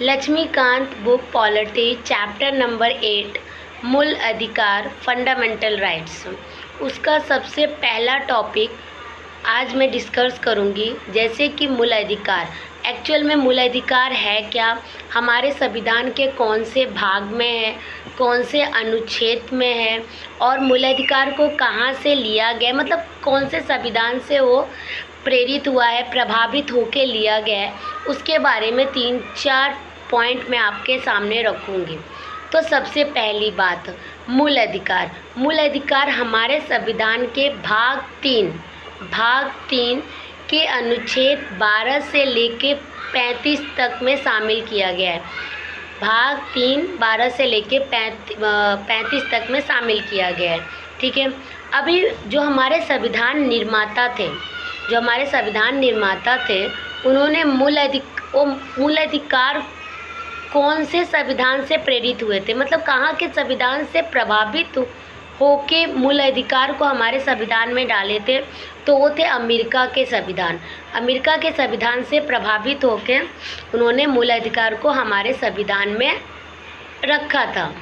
Laxmikant book polity chapter number 8 मूल अधिकार fundamental rights. उसका सबसे पहला टॉपिक आज मैं डिस्कस करूंगी, जैसे कि मूल अधिकार। एक्चुअल में मूल अधिकार है क्या, हमारे संविधान के कौन से भाग में है, कौन से अनुच्छेद में है, और मूल अधिकार को कहाँ से लिया गया, मतलब कौन से संविधान से वो प्रेरित हुआ है, प्रभावित होकर लिया गया है, उसके बारे में 3-4 पॉइंट मैं आपके सामने रखूँगी। तो सबसे पहली बात, मूल अधिकार। मूल अधिकार हमारे संविधान के भाग 3 के अनुच्छेद 12 से लेके 35 तक में शामिल किया गया है। भाग 3 12 से लेके 35 तक में शामिल किया गया है। ठीक है। अभी जो हमारे संविधान निर्माता थे उन्होंने मूल अधिकार कौन से संविधान से प्रेरित हुए थे, मतलब कहाँ के संविधान से प्रभावित होके मूल अधिकार को हमारे संविधान में डाले थे, तो वो थे अमेरिका के संविधान से प्रभावित होके उन्होंने मूल अधिकार को हमारे संविधान में रखा था।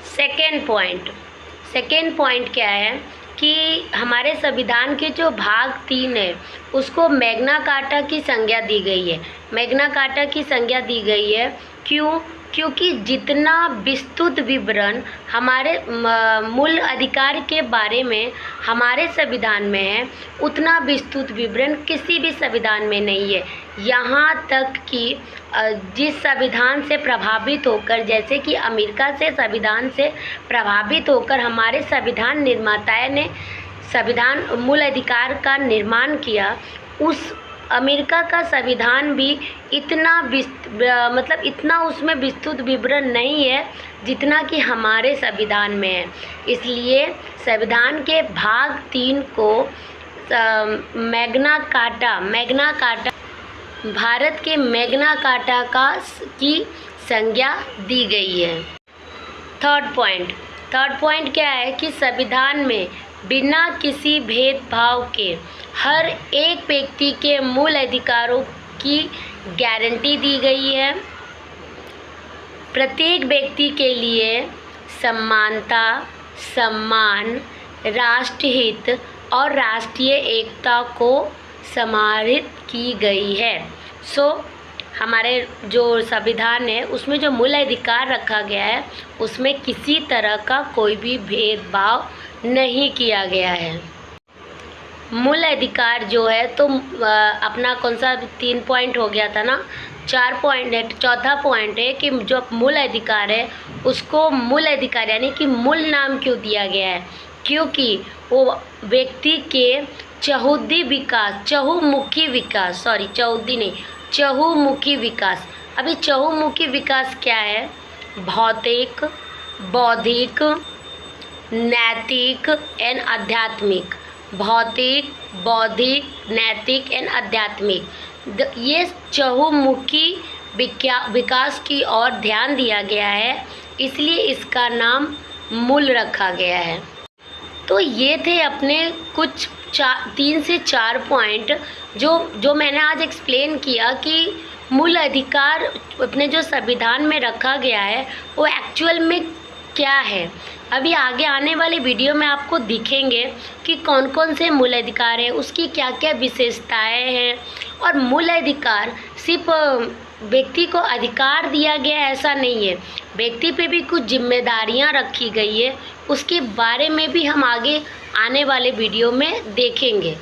सेकेंड पॉइंट क्या है कि हमारे संविधान के जो भाग 3 है उसको मैग्ना कार्टा की संज्ञा दी गई है। क्यों? क्योंकि जितना विस्तृत विवरण हमारे मूल अधिकार के बारे में हमारे संविधान में है, उतना विस्तृत विवरण किसी भी संविधान में नहीं है। यहाँ तक कि जिस संविधान से प्रभावित होकर, जैसे कि अमेरिका से संविधान से प्रभावित होकर हमारे संविधान निर्माताएं ने मूल अधिकार का निर्माण किया, उस अमेरिका का संविधान भी इतना उसमें विस्तृत विवरण नहीं है जितना कि हमारे संविधान में है। इसलिए संविधान के भाग 3 को मैग्ना कार्टा भारत के मैग्ना कार्टा की संज्ञा दी गई है। थर्ड पॉइंट क्या है कि संविधान में बिना किसी भेदभाव के हर एक व्यक्ति के मूल अधिकारों की गारंटी दी गई है। प्रत्येक व्यक्ति के लिए समानता, सम्मान, राष्ट्रहित और राष्ट्रीय एकता को समाहित की गई है। हमारे जो संविधान है उसमें जो मूल अधिकार रखा गया है उसमें किसी तरह का कोई भी भेदभाव नहीं किया गया है। मूल अधिकार जो है तो अपना कौन सा 3 पॉइंट हो गया था ना, 4 पॉइंट है। चौथा पॉइंट है कि जो मूल अधिकार है उसको मूल अधिकार यानी कि मूल नाम क्यों दिया गया है, क्योंकि वो व्यक्ति के चहुमुखी विकास। अभी चहुमुखी विकास क्या है? भौतिक, बौद्धिक, नैतिक एंड आध्यात्मिक, ये चहुमुखी विकास की ओर ध्यान दिया गया है, इसलिए इसका नाम मूल रखा गया है। तो ये थे अपने कुछ 3 से 4 पॉइंट जो मैंने आज एक्सप्लेन किया कि मूल अधिकार अपने जो संविधान में रखा गया है वो एक्चुअल में क्या है। अभी आगे आने वाले वीडियो में आपको दिखेंगे कि कौन कौन से मूल अधिकार है, उसकी क्या क्या विशेषताएं हैं। और मूल अधिकार सिर्फ व्यक्ति को अधिकार दिया गया ऐसा नहीं है, व्यक्ति पे भी कुछ जिम्मेदारियां रखी गई है, उसके बारे में भी हम आगे आने वाले वीडियो में देखेंगे।